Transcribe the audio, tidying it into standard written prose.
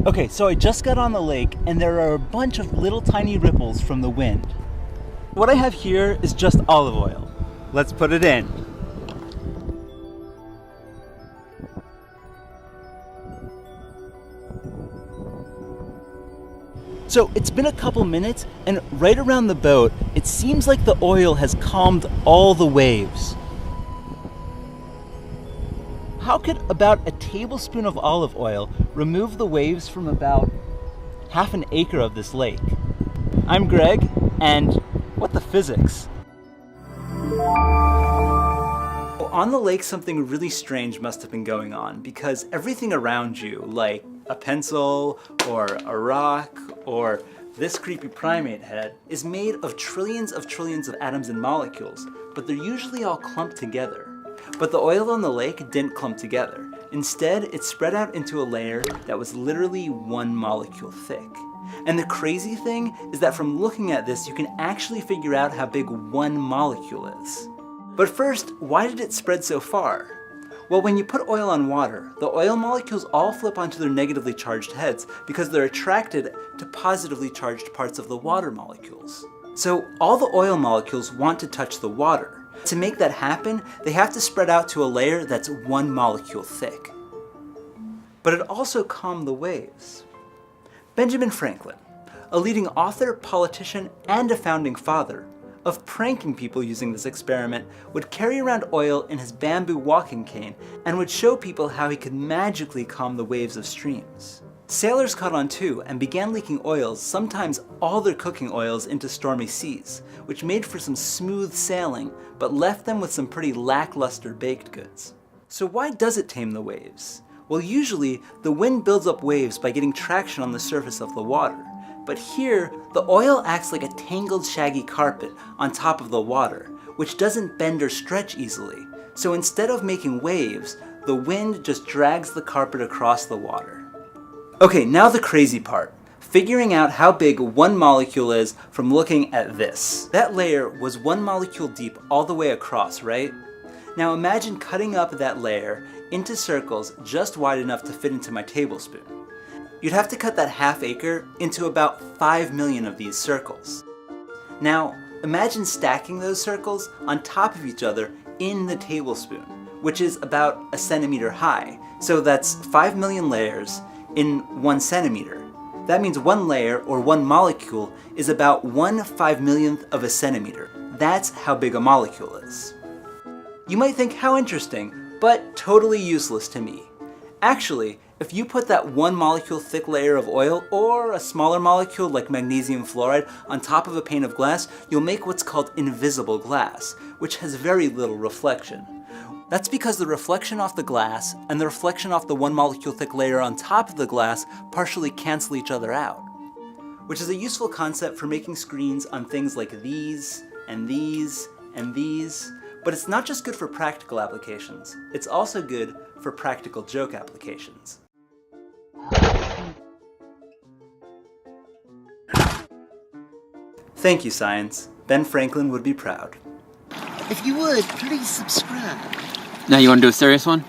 Okay, so I just got on the lake and there are a bunch of little tiny ripples from the wind. What I have here is just olive oil. Let's put it in. So it's been a couple minutes, and right around the boat, it seems like the oil has calmed all the waves. How could about a tablespoon of olive oil remove the waves from about half an acre of this lake? I'm Greg, and what the physics? On the lake, something really strange must have been going on, because everything around you, like a pencil or a rock or this creepy primate head, is made of trillions of atoms and molecules, but they're usually all clumped together. But the oil on the lake didn't clump together. Instead, it spread out into a layer that was literally one molecule thick. And the crazy thing is that from looking at this, you can actually figure out how big one molecule is. But first, why did it spread so far? Well, when you put oil on water, the oil molecules all flip onto their negatively charged heads because they're attracted to positively charged parts of the water molecules. So all the oil molecules want to touch the water. To make that happen, they have to spread out to a layer that's one molecule thick. But it also calmed the waves. Benjamin Franklin, a leading author, politician, and a founding father of pranking people using this experiment, would carry around oil in his bamboo walking cane and would show people how he could magically calm the waves of streams. Sailors caught on too and began leaking oils, sometimes all their cooking oils, into stormy seas, which made for some smooth sailing, but left them with some pretty lackluster baked goods. So why does it tame the waves? Well, usually the wind builds up waves by getting traction on the surface of the water. But here, the oil acts like a tangled, shaggy carpet on top of the water, which doesn't bend or stretch easily. So instead of making waves, the wind just drags the carpet across the water. Okay, now the crazy part. Figuring out how big one molecule is from looking at this. That layer was one molecule deep all the way across, right? Now imagine cutting up that layer into circles just wide enough to fit into my tablespoon. You'd have to cut that half acre into about 5 million of these circles. Now, imagine stacking those circles on top of each other in the tablespoon, which is about a centimeter high. So that's 5 million layers in 1 centimeter. That means one layer, or one molecule, is about 1/5 millionth of a centimeter. That's how big a molecule is. You might think, how interesting, but totally useless to me. Actually, if you put that one molecule thick layer of oil, or a smaller molecule like magnesium fluoride, on top of a pane of glass, you'll make what's called invisible glass, which has very little reflection. That's because the reflection off the glass and the reflection off the one molecule thick layer on top of the glass partially cancel each other out. Which is a useful concept for making screens on things like these, and these, and these. But it's not just good for practical applications, it's also good for practical joke applications. Thank you, science. Ben Franklin would be proud. If you would, please subscribe. Now you want to do a serious one?